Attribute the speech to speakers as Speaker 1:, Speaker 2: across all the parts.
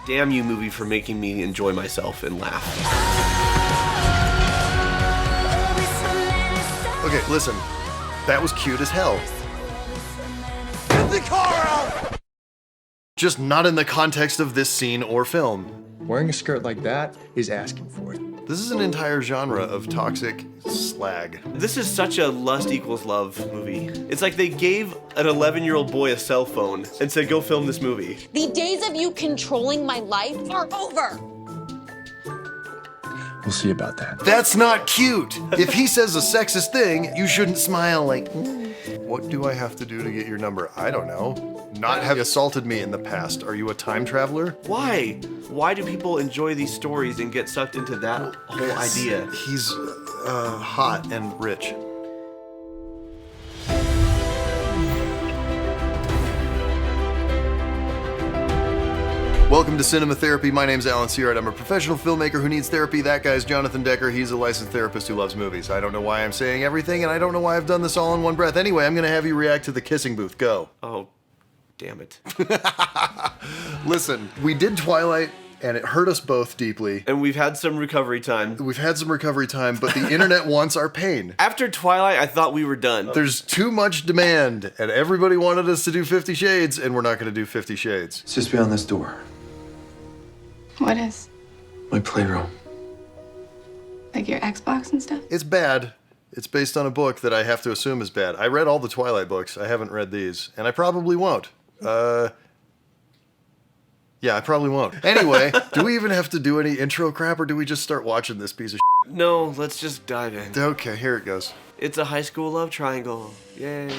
Speaker 1: Damn you, movie, for making me enjoy myself and laugh.
Speaker 2: Okay, listen. That was cute as hell.
Speaker 3: Get the car out!
Speaker 2: Just not in the context of this scene or film.
Speaker 4: Wearing a skirt like that is asking for it.
Speaker 2: This is an entire genre of toxic slag.
Speaker 1: This is such a lust equals love movie. It's like they gave an 11-year-old boy a cell phone and said, go film this movie.
Speaker 5: The days of you controlling my life are over.
Speaker 4: We'll see about that.
Speaker 2: That's not cute! If he says a sexist thing, you shouldn't smile like, what do I have to do to get your number? I don't know. Not have assaulted me in the past. Are you a time traveler?
Speaker 1: Why? Why do people enjoy these stories and get sucked into that whole idea?
Speaker 2: He's hot and rich. Welcome to Cinema Therapy. My name's Alan Searard. I'm a professional filmmaker who needs therapy. That guy's Jonathan Decker. He's a licensed therapist who loves movies. I don't know why I'm saying everything, and I don't know why I've done this all in one breath. Anyway, I'm going to have you react to The Kissing Booth. Go.
Speaker 1: Oh, damn it.
Speaker 2: Listen, we did Twilight, and it hurt us both deeply.
Speaker 1: And we've had some recovery time.
Speaker 2: We've had some recovery time, but the internet wants our pain.
Speaker 1: After Twilight, I thought we were done.
Speaker 2: There's too much demand, and everybody wanted us to do 50 Shades, and we're not going to do 50 Shades.
Speaker 4: It's just beyond this door.
Speaker 6: What is?
Speaker 4: My playroom.
Speaker 6: Like your Xbox and stuff?
Speaker 2: It's bad. It's based on a book that I have to assume is bad. I read all the Twilight books. I haven't read these, and I probably won't. Yeah, I probably won't. Anyway, do we even have to do any intro crap, or do we just start watching this piece of shit?
Speaker 1: No, let's just dive in.
Speaker 2: Okay, here it goes.
Speaker 1: It's a high school love triangle. Yay.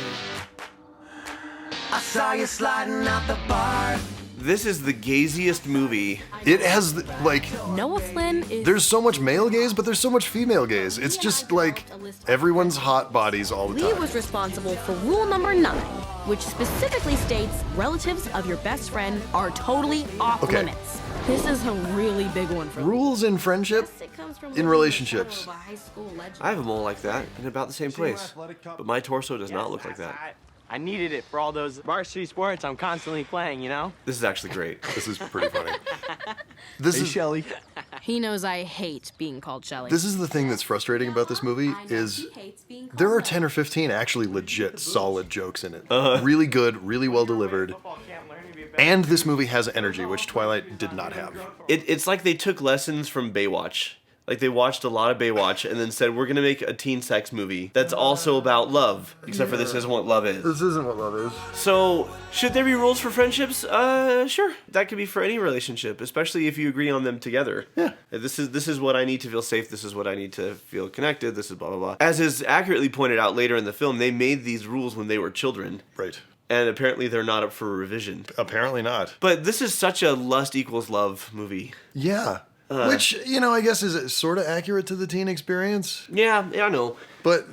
Speaker 3: I saw you sliding out the bar.
Speaker 1: This is the gaziest movie.
Speaker 2: It has, like,
Speaker 7: Noah Flynn is...
Speaker 2: there's so much male gaze, but there's so much female gaze. It's just, like, everyone's hot bodies all the
Speaker 7: Lee
Speaker 2: time.
Speaker 7: was responsible for rule number 9, which specifically states relatives of your best friend are totally off
Speaker 2: Okay.
Speaker 7: limits. This is a really big one for
Speaker 2: Rules in friendship, in relationships.
Speaker 1: I have a mole like that in about the same place. But my torso does not look like that.
Speaker 8: I needed it for all those varsity sports I'm constantly playing, you know?
Speaker 1: This is actually great.
Speaker 2: This is pretty funny. This is
Speaker 4: Shelly.
Speaker 7: He knows I hate being called Shelly.
Speaker 2: This is the thing that's frustrating about this movie is there are 10 or 15 actually legit solid jokes in it. Really good, really well delivered. And this movie has energy, which Twilight did not have.
Speaker 1: It's like they took lessons from Baywatch. Like they watched a lot of Baywatch and then said, we're going to make a teen sex movie that's also about love. Except for this isn't what love is.
Speaker 2: This isn't what love is.
Speaker 1: So, should there be rules for friendships? Sure. That could be for any relationship, especially if you agree on them together.
Speaker 2: Yeah.
Speaker 1: This is what I need to feel safe. This is what I need to feel connected. This is blah, blah, blah. As is accurately pointed out later in the film, they made these rules when they were children.
Speaker 2: Right.
Speaker 1: And apparently they're not up for revision.
Speaker 2: Apparently not.
Speaker 1: But this is such a lust equals love movie.
Speaker 2: Yeah. Which, you know, I guess is sort of accurate to the teen experience.
Speaker 1: Yeah, I know.
Speaker 2: But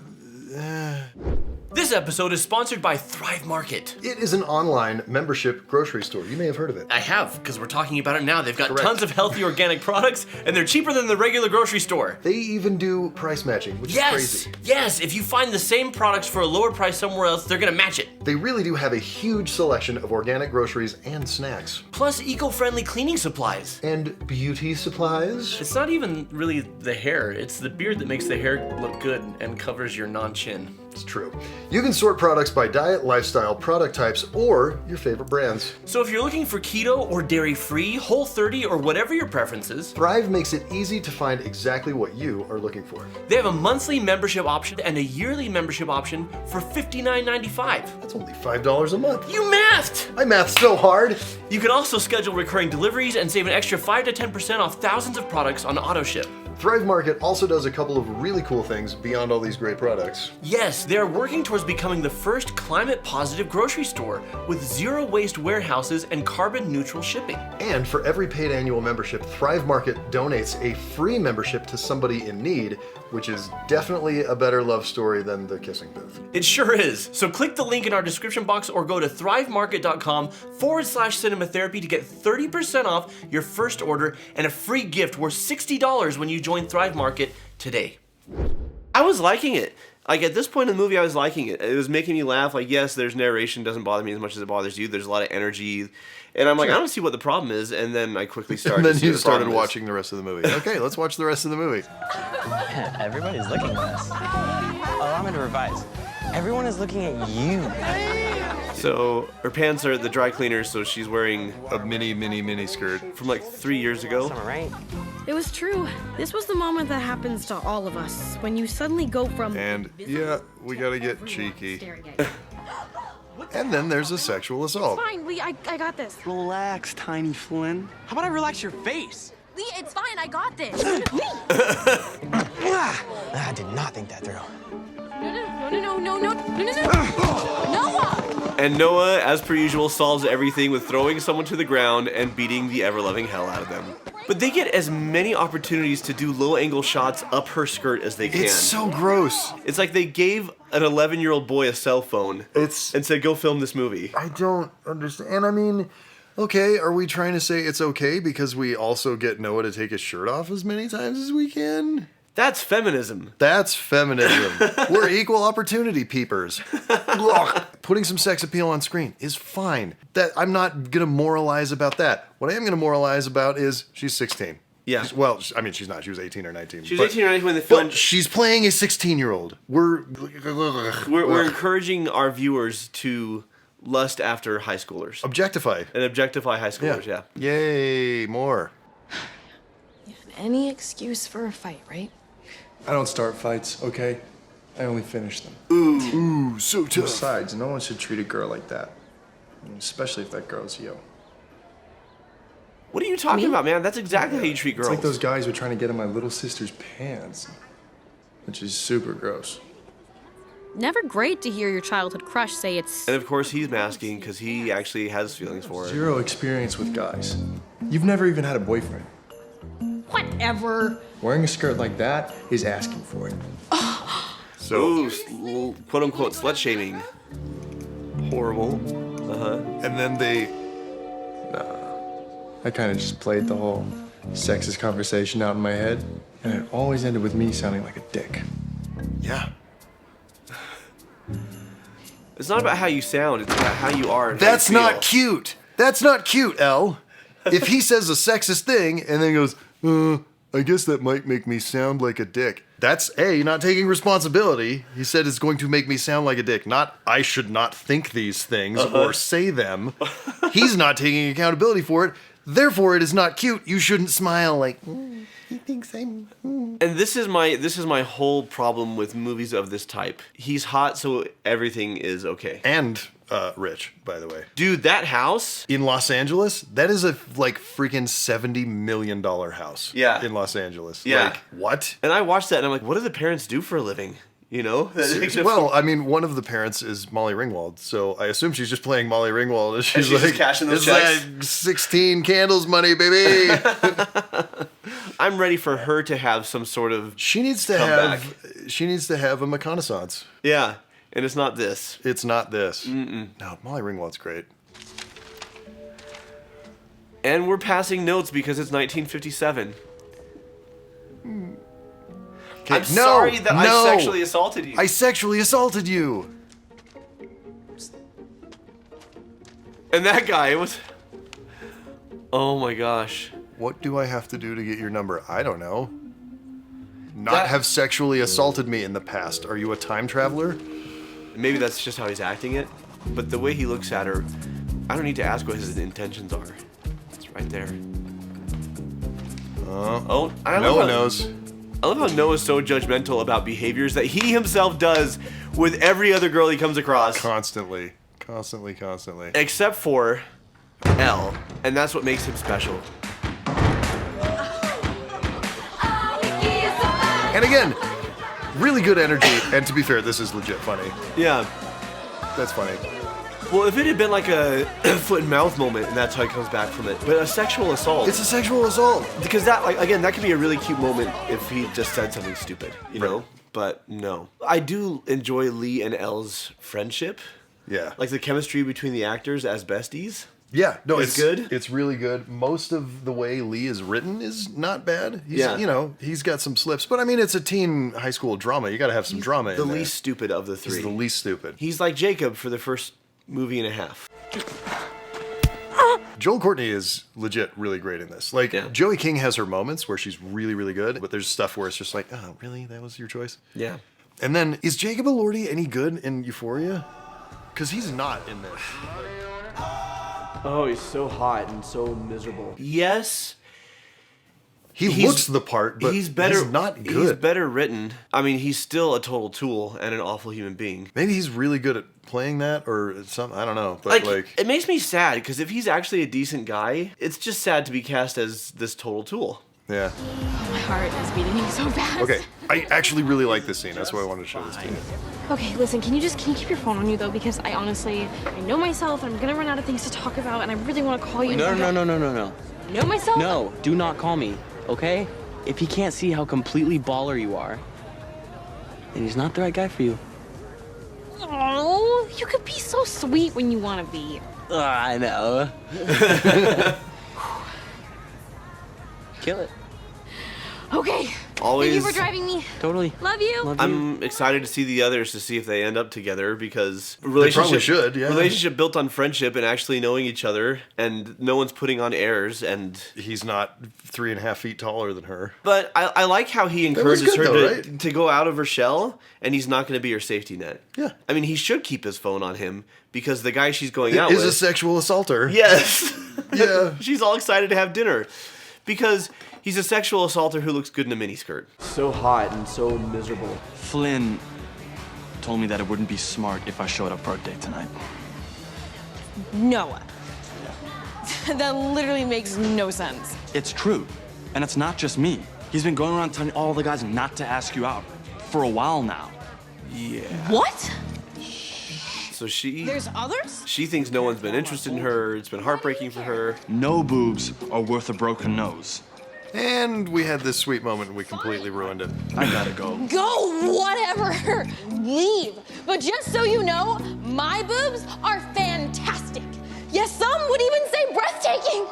Speaker 1: This episode is sponsored by Thrive Market.
Speaker 2: it is an online membership grocery store. You may have heard of it.
Speaker 1: I have, because we're talking about it now. They've got
Speaker 2: Correct.
Speaker 1: tons of healthy organic products, and they're cheaper than the regular grocery store.
Speaker 2: They even do price matching, which is crazy.
Speaker 1: Yes, if you find the same products for a lower price somewhere else, they're gonna match it.
Speaker 2: They really do have a huge selection of organic groceries and snacks.
Speaker 1: Plus eco-friendly cleaning supplies.
Speaker 2: And beauty supplies.
Speaker 1: It's not even really the hair, it's the beard that makes the hair look good and covers your non-chin.
Speaker 2: It's true. You can sort products by diet, lifestyle, product types, or your favorite brands.
Speaker 1: So if you're looking for keto or dairy-free, Whole30, or whatever your preference is,
Speaker 2: Thrive makes it easy to find exactly what you are looking for.
Speaker 1: they have a monthly membership option and a yearly membership option for $59.95.
Speaker 2: That's only $5 a month.
Speaker 1: You mathed!
Speaker 2: I math so hard.
Speaker 1: You can also schedule recurring deliveries and save an extra 5 to 10% off thousands of products on AutoShip.
Speaker 2: Thrive Market also does a couple of really cool things beyond all these great products.
Speaker 1: Yes, they are working towards becoming the first climate-positive grocery store with zero-waste warehouses and carbon-neutral shipping.
Speaker 2: And for every paid annual membership, Thrive Market donates a free membership to somebody in need, which is definitely a better love story than The Kissing Booth.
Speaker 1: It sure is. So click the link in our description box or go to thrivemarket.com/cinematherapy to get 30% off your first order and a free gift worth $60 when you join Thrive Market today. I was liking it. Like, at this point in the movie, I was liking it. It was making me laugh. Like, yes, there's narration, doesn't bother me as much as it bothers you. There's a lot of energy. And I'm like, I don't see what the problem is. And then I quickly started
Speaker 2: And
Speaker 1: to
Speaker 2: then
Speaker 1: see
Speaker 2: you
Speaker 1: what the
Speaker 2: started
Speaker 1: problem is.
Speaker 2: watching the rest of the movie. Okay, let's watch the rest of the movie.
Speaker 8: Everybody's looking at us. Allow me to revise. Everyone is looking at you.
Speaker 1: So her pants are at the dry cleaner, so she's wearing
Speaker 2: A mini skirt.
Speaker 1: from like 3 years ago.
Speaker 8: Summer, right?
Speaker 7: It was true. This was the moment that happens to all of us when you suddenly go from.
Speaker 2: And yeah, we gotta get cheeky.
Speaker 7: Staring at you.
Speaker 2: And then there's a sexual assault.
Speaker 7: Fine, Lee, I got this.
Speaker 8: Relax, Tiny Flynn. How about I relax your face?
Speaker 7: Lee, it's fine, I got this.
Speaker 8: I did not think that through.
Speaker 7: No. Noah!
Speaker 1: And Noah, as per usual, solves everything with throwing someone to the ground and beating the ever-loving hell out of them. But they get as many opportunities to do low-angle shots up her skirt as they can.
Speaker 2: It's so gross.
Speaker 1: It's like they gave an 11-year-old boy a cell phone and said, go film this movie.
Speaker 2: I don't understand. And I mean, okay, are we trying to say it's okay because we also get Noah to take his shirt off as many times as we can?
Speaker 1: That's feminism.
Speaker 2: That's feminism. We're equal opportunity peepers. Ugh. Putting some sex appeal on screen is fine. That I'm not gonna moralize about that. What I am gonna moralize about is she's 16.
Speaker 1: Yeah.
Speaker 2: Well, I mean, she's not. She was 18 or 19.
Speaker 1: She was 18 or 19 when they filmed.
Speaker 2: But she's playing a 16-year-old. We're
Speaker 1: encouraging our viewers to lust after high schoolers.
Speaker 2: objectify.
Speaker 1: And objectify high schoolers, yeah.
Speaker 2: Yay, more.
Speaker 6: Any excuse for a fight, right?
Speaker 4: I don't start fights, okay? I only finish them.
Speaker 2: Ooh, so tough.
Speaker 4: Besides, no one should treat a girl like that. Especially if that girl's you.
Speaker 1: What are you talking about, man? That's exactly how you treat girls.
Speaker 4: It's like those guys who are trying to get in my little sister's pants. Which is super gross.
Speaker 7: Never great to hear your childhood crush say it's.
Speaker 1: And of course, he's masking because he actually has feelings for her.
Speaker 4: Zero experience with guys. You've never even had a boyfriend.
Speaker 7: Whatever.
Speaker 4: Wearing a skirt like that is asking for it.
Speaker 1: So, quote unquote, slut shaming.
Speaker 2: Horrible. And then they.
Speaker 4: I kind of just played the whole sexist conversation out in my head, and it always ended with me sounding like a dick.
Speaker 2: Yeah.
Speaker 1: It's not about how you sound, it's about how you are. And
Speaker 2: That's
Speaker 1: how you feel.
Speaker 2: not cute. That's not cute, Elle. If he says a sexist thing and then goes, I guess that might make me sound like a dick. That's A, not taking responsibility. He said it's going to make me sound like a dick. Not, I should not think these things or say them. He's not taking accountability for it. Therefore, it is not cute. You shouldn't smile like, he thinks I'm...
Speaker 1: And this is my whole problem with movies of this type. He's hot, so everything is okay.
Speaker 2: And rich, by the way.
Speaker 1: Dude, that house
Speaker 2: In Los Angeles, that is a like freaking $70 million house.
Speaker 1: Yeah.
Speaker 2: In Los Angeles.
Speaker 1: Yeah.
Speaker 2: Like, what?
Speaker 1: And I watched that and I'm like, what do the parents do for a living? You know?
Speaker 2: Well, I mean, one of the parents is Molly Ringwald, so I assume she's just playing MollyRingwald. And she's
Speaker 1: she's
Speaker 2: like,
Speaker 1: just cashing those
Speaker 2: it's
Speaker 1: checks."
Speaker 2: like 16 candles money, baby.
Speaker 1: I'm ready for her to have some sort of
Speaker 2: She needs to
Speaker 1: Comeback.
Speaker 2: have a reconnaissance.
Speaker 1: yeah, and it's not this.
Speaker 2: It's not this. No, Molly Ringwald's great.
Speaker 1: And we're passing notes because it's 1957.
Speaker 2: Okay,
Speaker 1: I'm sorry that I sexually assaulted you.
Speaker 2: I sexually assaulted you.
Speaker 1: And that guy, it was... Oh my gosh.
Speaker 2: What do I have to do to get your number? I don't know. Not
Speaker 1: That-
Speaker 2: have sexually assaulted me in the past. Are you a time traveler?
Speaker 1: Maybe that's just how he's acting it. But the way he looks at her, I don't need to ask what his intentions are. It's right there. Oh, I
Speaker 2: No
Speaker 1: love
Speaker 2: one
Speaker 1: how-
Speaker 2: knows.
Speaker 1: I love how Noah's so judgmental about behaviors that he himself does with every other girl he comes across.
Speaker 2: Constantly.
Speaker 1: Except for Elle. And that's what makes him special.
Speaker 2: And again, really good energy. And to be fair, this is legit funny.
Speaker 1: Yeah.
Speaker 2: That's funny.
Speaker 1: Well, if it had been like a foot and mouth moment and that's how he comes back from it. But a sexual assault.
Speaker 2: It's a sexual assault.
Speaker 1: Because that, like, again, that could be a really cute moment if he just said something stupid, you know? But no. I do enjoy Lee and Elle's friendship.
Speaker 2: Yeah.
Speaker 1: Like the chemistry between the actors as besties.
Speaker 2: Yeah, no,
Speaker 1: It's good?
Speaker 2: It's really good. Most of the way Lee is written is not bad. He's,
Speaker 1: Yeah.
Speaker 2: you know, he's got some slips, but I mean, it's a teen high school drama. You got to have some drama
Speaker 1: The
Speaker 2: in there.
Speaker 1: least stupid of the three.
Speaker 2: He's the least stupid.
Speaker 1: He's like Jacob for the first movie and a half.
Speaker 2: Joel Courtney is legit really great in this. Like,
Speaker 1: Yeah.
Speaker 2: Joey King has her moments where she's really, really good, but there's stuff where it's just like, oh, really? That was your choice?
Speaker 1: Yeah.
Speaker 2: And then, is Jacob Elordi any good in Euphoria? Because he's not in this.
Speaker 1: Oh, he's so hot and so miserable. Yes.
Speaker 2: He looks the part, but
Speaker 1: he's better.
Speaker 2: he's not good.
Speaker 1: He's better written. I mean, he's still a total tool and an awful human being.
Speaker 2: Maybe he's really good at playing that or something. I don't know. But like
Speaker 1: it makes me sad because if he's actually a decent guy, it's just sad to be cast as this total tool.
Speaker 2: yeah.
Speaker 6: My heart is beating so fast.
Speaker 2: Okay, I actually really like this scene. That's why I wanted to show this to you.
Speaker 6: Okay, listen, can you keep your phone on you though? Because I honestly know myself and I'm gonna run out of things to talk about and I really want to call you.
Speaker 8: No.
Speaker 6: Know myself?
Speaker 8: No, do not call me, okay? If he can't see how completely baller you are, then he's not the right guy for you.
Speaker 6: Oh, you could be so sweet when you want to be.
Speaker 8: I know. Kill it.
Speaker 6: Okay.
Speaker 1: Always.
Speaker 6: Thank you for driving me.
Speaker 8: Totally.
Speaker 6: Love you.
Speaker 8: Love you.
Speaker 1: I'm excited to see the others to see if they end up together because
Speaker 2: probably should, yeah.
Speaker 1: relationship built on friendship and actually knowing each other and no one's putting on airs and
Speaker 2: He's not 3.5 feet taller than her.
Speaker 1: but I like how he
Speaker 2: That was
Speaker 1: encourages
Speaker 2: good
Speaker 1: her
Speaker 2: though,
Speaker 1: to,
Speaker 2: right?
Speaker 1: to go out of her shell and he's not going to be her safety net.
Speaker 2: Yeah.
Speaker 1: I mean, he should keep his phone on him because the guy she's going out
Speaker 2: Is
Speaker 1: with
Speaker 2: a sexual assaulter.
Speaker 1: Yes.
Speaker 2: Yeah.
Speaker 1: She's all excited to have dinner because he's a sexual assaulter who looks good in a miniskirt. So hot and so miserable.
Speaker 9: Flynn told me that it wouldn't be smart if I showed up for our date tonight.
Speaker 6: Noah. That literally makes no sense.
Speaker 9: It's true. And it's not just me. He's been going around telling all the guys not to ask you out for a while now.
Speaker 6: What?
Speaker 1: So she
Speaker 6: There's others?
Speaker 1: she thinks no one's been interested in her. It's been heartbreaking for her.
Speaker 9: No boobs are worth a broken nose.
Speaker 2: And we had this sweet moment and we completely ruined it.
Speaker 9: I gotta go.
Speaker 5: Go, whatever. Leave. But just so you know, my boobs are fantastic. Yes, some would even say breathtaking.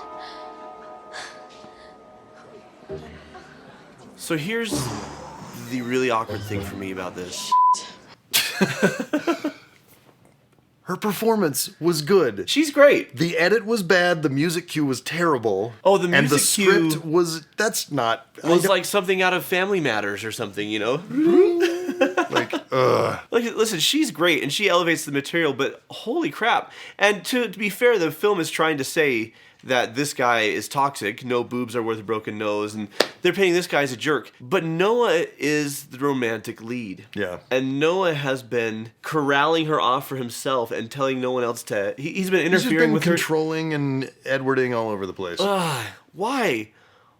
Speaker 1: So here's the really awkward thing for me about this.
Speaker 2: Her performance was good.
Speaker 1: She's great.
Speaker 2: The edit was bad. The music cue was terrible.
Speaker 1: Oh, the
Speaker 2: and the
Speaker 1: music cue
Speaker 2: script was. That's not.
Speaker 1: was like something out of Family Matters or something, you know?
Speaker 2: like. Ugh.
Speaker 1: Like, listen, she's great and she elevates the material, but holy crap. And to be fair, the film is trying to say that this guy is toxic, no boobs are worth a broken nose, and they're painting this guy as a jerk. But Noah is the romantic lead.
Speaker 2: Yeah.
Speaker 1: And Noah has been corralling her off for himself and telling no one else to... He's been
Speaker 2: He's just
Speaker 1: interfering
Speaker 2: been
Speaker 1: with her.
Speaker 2: controlling and Edwarding all over the place.
Speaker 1: Why?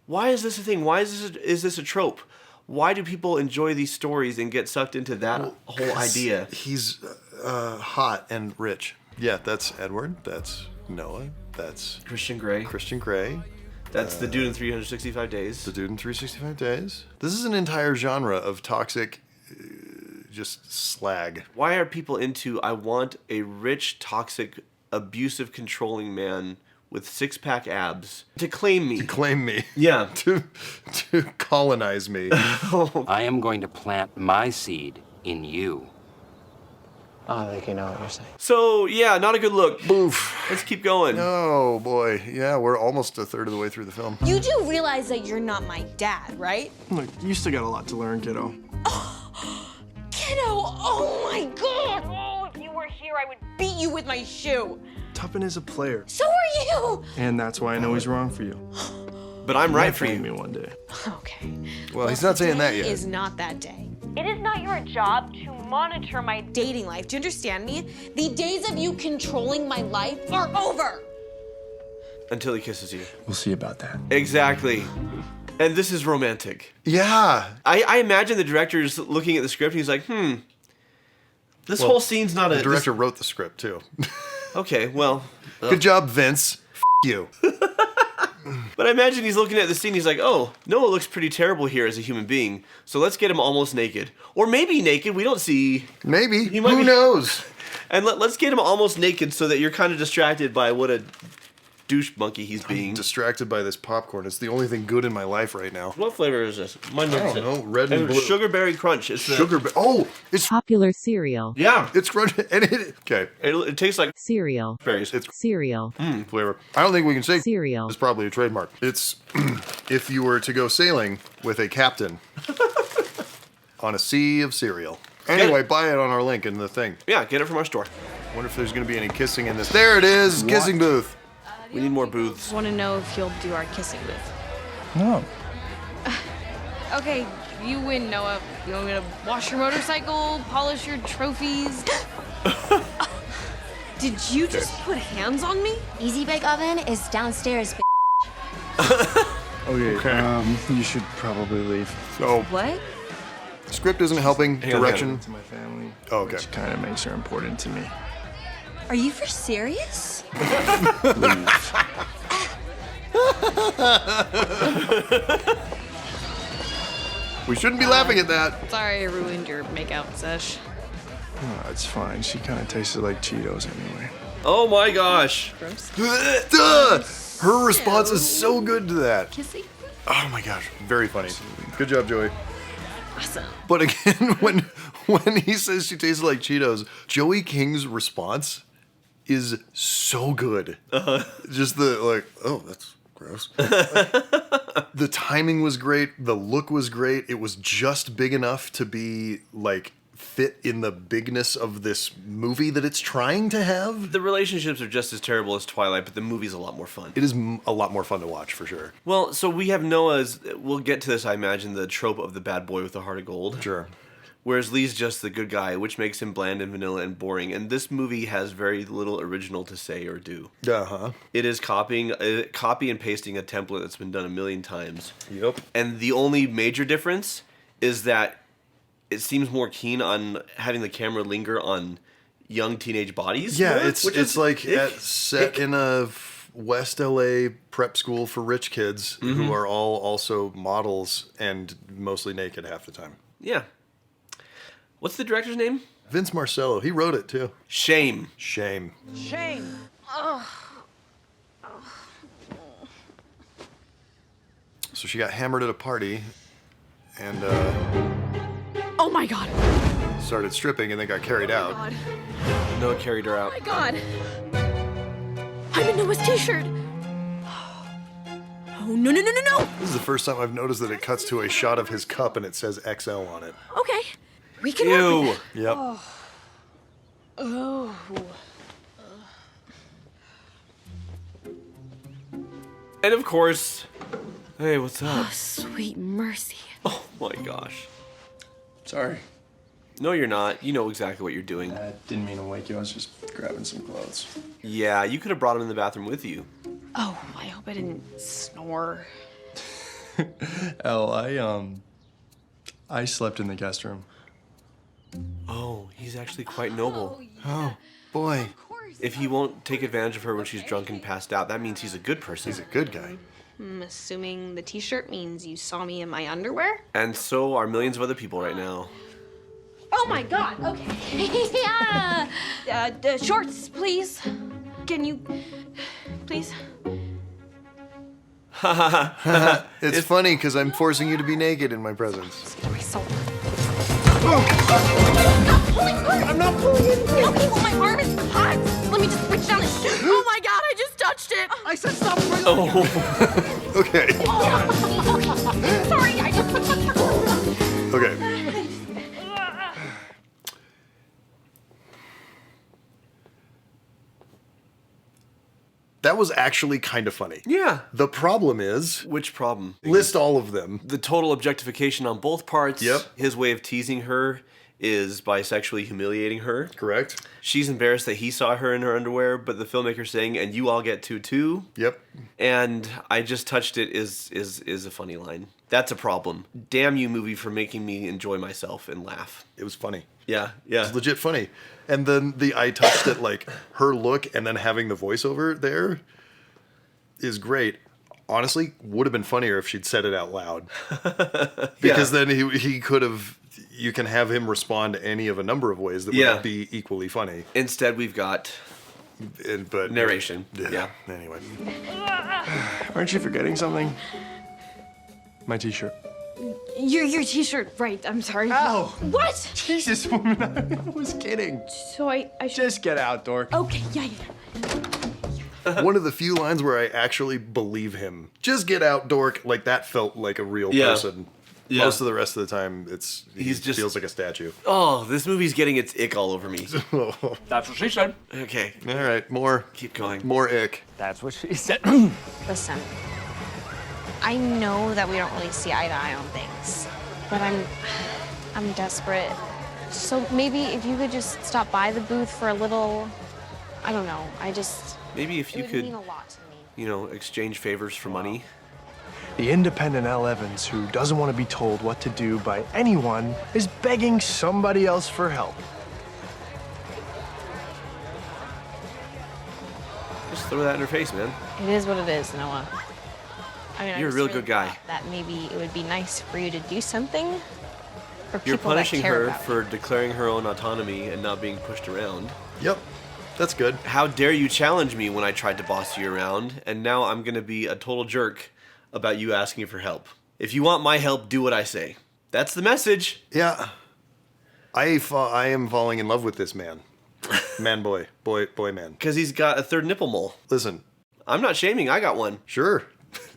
Speaker 1: Why is this a thing? Why is this a trope? Why do people enjoy these stories and get sucked into that whole idea?
Speaker 2: He's hot and rich. Yeah, that's Edward. That's Noah. That's
Speaker 1: Christian Grey.
Speaker 2: Christian Grey.
Speaker 1: That's the dude in 365 days.
Speaker 2: The dude in 365 days. This is an entire genre of toxic, just slag.
Speaker 1: Why are people into, I want a rich, toxic, abusive, controlling man with six-pack abs to claim me?
Speaker 2: To claim me.
Speaker 1: Yeah.
Speaker 2: to colonize me.
Speaker 10: I am going to plant my seed in you.
Speaker 8: I think you know what you're saying.
Speaker 1: So, yeah, not a good look.
Speaker 2: Boof.
Speaker 1: Let's keep going.
Speaker 2: Oh, boy. Yeah, we're almost a third of the way through the film.
Speaker 5: You do realize that you're not my dad, right?
Speaker 4: Look, you still got a lot to learn, kiddo.
Speaker 5: Kiddo, oh my god! Oh, if you were here, I would beat you with my shoe.
Speaker 4: Tuppen is a player,
Speaker 5: So are you!
Speaker 4: and that's why I know he's wrong for you.
Speaker 1: But I'm right
Speaker 4: Might
Speaker 1: for
Speaker 4: find
Speaker 1: you.
Speaker 4: me one day.
Speaker 5: Okay.
Speaker 2: Well, he's not saying that
Speaker 5: Today
Speaker 2: yet.
Speaker 5: is not that day. It is not your job to monitor my dating life. Do you understand me? The days of you controlling my life are over.
Speaker 1: Until he kisses you.
Speaker 4: We'll see about that.
Speaker 1: Exactly. And this is romantic.
Speaker 2: Yeah.
Speaker 1: I imagine the director's looking at the script and he's like, this whole scene's not
Speaker 2: The director wrote the script, too.
Speaker 1: Okay, well.
Speaker 2: Good job, Vince. F you.
Speaker 1: But I imagine he's looking at the scene, he's like, oh, Noah looks pretty terrible here as a human being, so let's get him almost naked. Or maybe naked, we don't see.
Speaker 2: Maybe.
Speaker 1: He might
Speaker 2: Who
Speaker 1: be-
Speaker 2: knows?
Speaker 1: And let's get him almost naked so that you're kind of distracted by what a douche monkey he's
Speaker 2: I'm
Speaker 1: being.
Speaker 2: distracted by this popcorn. It's the only thing good in my life right now.
Speaker 1: What flavor is this? Mine
Speaker 2: I don't know. Red and blue.
Speaker 1: Sugarberry Crunch. It's
Speaker 2: Oh, it's
Speaker 7: Popular cereal.
Speaker 1: Yeah.
Speaker 2: It's crunch. And okay.
Speaker 1: It tastes like
Speaker 7: Cereal.
Speaker 1: berries.
Speaker 2: It's
Speaker 7: Cereal.
Speaker 2: flavor. I don't think we can say
Speaker 7: Cereal.
Speaker 2: it's probably a trademark. It's if you were to go sailing with a captain on a sea of cereal. Anyway, buy it on our link in the thing.
Speaker 1: Yeah, get it from our store.
Speaker 2: Wonder if there's going to be any kissing in this. There it is, kissing booth.
Speaker 1: We need more booths.
Speaker 6: Want to know if you'll do our kissing booth?
Speaker 4: No.
Speaker 6: Okay, you win, Noah. You want me to wash your motorcycle, polish your trophies? Did you just put hands on me?
Speaker 5: Easy Bake Oven is downstairs, bitch.
Speaker 4: Okay. You should probably leave.
Speaker 2: So,
Speaker 6: What?
Speaker 2: script isn't helping. Direction.
Speaker 4: To my family.
Speaker 2: Oh, okay.
Speaker 4: Which kind of makes her important to me.
Speaker 5: Are you for serious?
Speaker 2: We shouldn't be laughing at that.
Speaker 6: Sorry I ruined your makeout sesh.
Speaker 4: Oh, it's fine. She kind of tasted like Cheetos anyway.
Speaker 1: Oh my gosh.
Speaker 2: Duh! Her response is so good to that.
Speaker 6: Kissing?
Speaker 2: Oh my gosh, very funny. Good job, Joey.
Speaker 6: Awesome.
Speaker 2: But again, when he says she tastes like Cheetos, Joey King's response is so good. Just the like, oh, that's gross. The timing was great. The look was great. It was just big enough to be like fit in the bigness of this movie that it's trying to have.
Speaker 1: The relationships are just as terrible as Twilight, but the movie's a lot more fun.
Speaker 2: It is a lot more fun to watch for sure.
Speaker 1: Well, so we have Noah's. We'll get to this, I imagine, the trope of the bad boy with the heart of gold.
Speaker 2: Sure.
Speaker 1: Whereas Lee's just the good guy, which makes him bland and vanilla and boring. And this movie has very little original to say or do.
Speaker 2: Uh-huh.
Speaker 1: It is copy and pasting a template that's been done a million times.
Speaker 2: Yep.
Speaker 1: And the only major difference is that it seems more keen on having the camera linger on young teenage bodies.
Speaker 2: Yeah,
Speaker 1: more,
Speaker 2: it's like set in a West LA prep school for rich kids who are all also models and mostly naked half the time.
Speaker 1: Yeah. What's the director's name?
Speaker 2: Vince Marcello. He wrote it too.
Speaker 1: Shame.
Speaker 2: Shame.
Speaker 5: Shame.
Speaker 2: So she got hammered at a party and
Speaker 6: Oh my god.
Speaker 2: started stripping and then got carried out.
Speaker 6: God.
Speaker 1: Noah carried her out.
Speaker 6: Oh my god. I'm in Noah's t-shirt. Oh, no, no, no, no, no.
Speaker 2: This is the first time I've noticed that it cuts to a shot of his cup and it says XL on it.
Speaker 6: Okay. We can work with
Speaker 1: Ew.
Speaker 6: it.
Speaker 2: Yep.
Speaker 6: Oh.
Speaker 1: And of course, hey, what's up?
Speaker 6: Sweet mercy.
Speaker 1: Oh my gosh.
Speaker 4: Sorry.
Speaker 1: No, you're not. You know exactly what you're doing.
Speaker 4: I didn't mean to wake you. I was just grabbing some clothes.
Speaker 1: Yeah, you could have brought him in the bathroom with you.
Speaker 6: Oh, I hope I didn't snore.
Speaker 4: I slept in the guest room.
Speaker 1: Oh, he's actually quite noble.
Speaker 2: Oh, boy.
Speaker 1: If he won't take advantage of her when she's drunk and passed out, that means he's a good person.
Speaker 2: He's a good guy.
Speaker 6: I'm assuming the t-shirt means you saw me in my underwear?
Speaker 1: And so are millions of other people right now.
Speaker 6: Oh my god, okay. Yeah. Shorts, please. Can you, please?
Speaker 2: It's funny because I'm forcing you to be naked in my presence.
Speaker 6: I'm not pulling it. Okay, well, my arm is hot. Let me just reach down and. Oh my god, I just touched it. I said stop.
Speaker 1: Oh.
Speaker 2: Okay.
Speaker 6: Sorry, I just.
Speaker 2: Okay. That was actually kind of funny.
Speaker 1: Yeah.
Speaker 2: The problem is,
Speaker 1: Which problem?
Speaker 2: list all of them.
Speaker 1: The total objectification on both parts.
Speaker 2: Yep.
Speaker 1: His way of teasing her is by sexually humiliating her.
Speaker 2: Correct?
Speaker 1: She's embarrassed that he saw her in her underwear, but the filmmaker's saying, and you all get to too.
Speaker 2: Yep.
Speaker 1: And I just touched it is a funny line. That's a problem. Damn you, movie, for making me enjoy myself and laugh.
Speaker 2: It was funny.
Speaker 1: Yeah,
Speaker 2: It
Speaker 1: yeah.
Speaker 2: was legit funny. And then the I touched it, like her look and then having the voiceover there is great. Honestly, would have been funnier if she'd said it out loud. Because then he could have, you can have him respond any of a number of ways that would be equally funny.
Speaker 1: Instead, we've got
Speaker 2: But
Speaker 1: narration. Yeah.
Speaker 2: Anyway.
Speaker 4: Aren't you forgetting something? My t-shirt.
Speaker 6: Your t-shirt, right, I'm sorry.
Speaker 4: Ow!
Speaker 6: What?
Speaker 4: Jesus, woman, I was kidding.
Speaker 6: So I should...
Speaker 4: Just get out, dork.
Speaker 6: Okay, yeah.
Speaker 2: One of the few lines where I actually believe him. Just get out, dork. Like, that felt like a real person.
Speaker 1: Yeah.
Speaker 2: Most of the rest of the time, he
Speaker 1: just
Speaker 2: feels like a statue.
Speaker 1: Oh, this movie's getting its ick all over me.
Speaker 10: That's what she said.
Speaker 1: Okay.
Speaker 2: All right, more.
Speaker 1: Keep going.
Speaker 2: More ick.
Speaker 10: That's what she said.
Speaker 11: Listen, I know that we don't really see eye to eye on things, but I'm desperate. So maybe if you could just stop by the booth for a little, I don't know,
Speaker 1: Maybe if you
Speaker 11: it would
Speaker 1: could,
Speaker 11: mean a lot to me.
Speaker 1: you know, exchange favors for money.
Speaker 4: The independent Al Evans who doesn't want to be told what to do by anyone is begging somebody else for help.
Speaker 1: Just throw that in her face, man.
Speaker 11: It is what it is, Noah. I mean, I
Speaker 1: You're a
Speaker 11: just
Speaker 1: real
Speaker 11: really
Speaker 1: good guy.
Speaker 11: thought that maybe it would be nice for you to do something for people
Speaker 1: You're punishing
Speaker 11: that care
Speaker 1: her
Speaker 11: about
Speaker 1: for declaring her own autonomy and not being pushed around.
Speaker 2: Yep, that's good.
Speaker 1: How dare you challenge me when I tried to boss you around, and now I'm gonna be a total jerk about you asking for help. If you want my help, do what I say. That's the message.
Speaker 2: Yeah. I am falling in love with this man. Boy man.
Speaker 1: Because he's got a third nipple mole.
Speaker 2: Listen.
Speaker 1: I'm not shaming, I got one.
Speaker 2: Sure.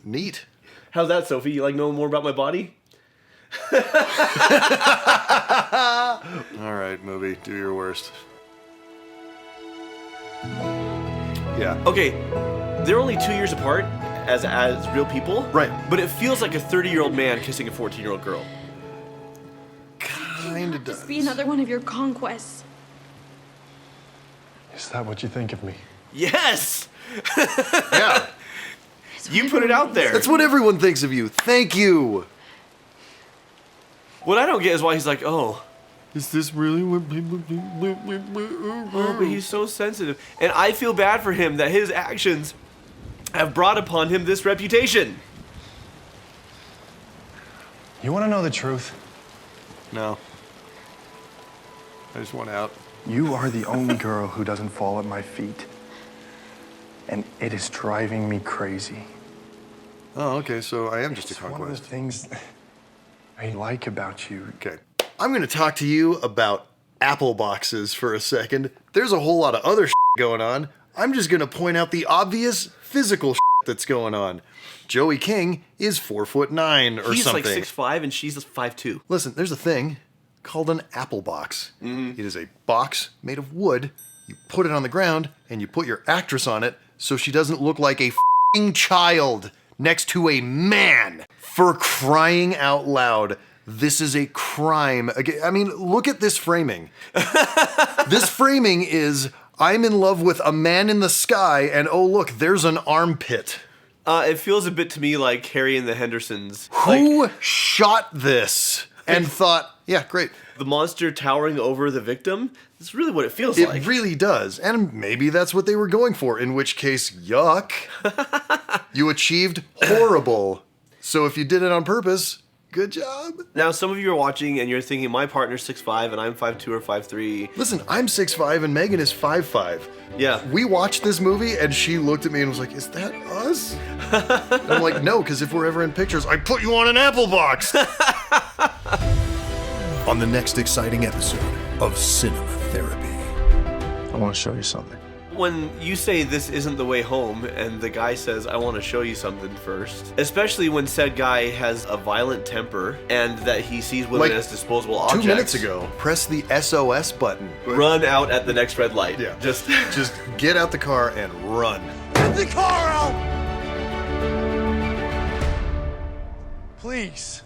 Speaker 2: Neat.
Speaker 1: How's that, Sophie? You like knowing more about my body?
Speaker 2: All right, movie, do your worst. Yeah.
Speaker 1: Okay, they're only 2 years apart as real people.
Speaker 2: Right.
Speaker 1: But it feels like a 30-year-old man kissing a 14-year-old girl.
Speaker 2: Kinda does.
Speaker 6: Just be another one of your conquests.
Speaker 4: Is that what you think of me?
Speaker 1: Yes!
Speaker 2: Yeah.
Speaker 1: You put it out there.
Speaker 2: That's what everyone thinks of you. Thank you.
Speaker 1: What I don't get is why he's like, oh.
Speaker 2: Is this really what people do?
Speaker 1: Oh, but he's so sensitive. And I feel bad for him that his actions have brought upon him this reputation.
Speaker 4: You want to know the truth?
Speaker 2: No. I just want out.
Speaker 4: You are the only girl who doesn't fall at my feet. And it is driving me crazy.
Speaker 2: Oh, okay, so I am just a
Speaker 4: It's one of the
Speaker 2: conquest.
Speaker 4: things I like about you.
Speaker 2: Okay. I'm going to talk to you about apple boxes for a second. There's a whole lot of other going on. I'm just going to point out the obvious physical that's going on. Joey King is 4'9" or
Speaker 1: He's
Speaker 2: something.
Speaker 1: like 6'5" and she's 5'2".
Speaker 2: Listen, there's a thing called an apple box. It is a box made of wood. You put it on the ground and you put your actress on it so she doesn't look like a f***ing child next to a man. For crying out loud, this is a crime. I mean, look at this framing. This framing is, I'm in love with a man in the sky, and oh look, there's an armpit.
Speaker 1: It feels a bit to me like Harry and the Hendersons.
Speaker 2: Who shot this and thought, yeah, great.
Speaker 1: The monster towering over the victim? That's really what it feels
Speaker 2: It
Speaker 1: like.
Speaker 2: really does. And maybe that's what they were going for, in which case, yuck. You achieved horrible. So if you did it on purpose, good job.
Speaker 1: Now, some of you are watching and you're thinking, my partner's 6'5" and I'm 5'2" or 5'3".
Speaker 2: Listen, I'm 6'5" and Megan is 5'5".
Speaker 1: Yeah.
Speaker 2: We watched this movie and she looked at me and was like, is that us? And I'm like, no, because if we're ever in pictures, I put you on an apple box. On the next exciting episode of Cinema Therapy.
Speaker 4: I want to show you something.
Speaker 1: When you say this isn't the way home and the guy says, I want to show you something first, especially when said guy has a violent temper and that he sees women
Speaker 2: Like,
Speaker 1: as disposable
Speaker 2: 2
Speaker 1: objects.
Speaker 2: minutes ago, press the SOS button.
Speaker 1: Run out at the next red light.
Speaker 2: Yeah.
Speaker 1: Just
Speaker 2: get out the car and run.
Speaker 3: Get the car out!
Speaker 4: Please.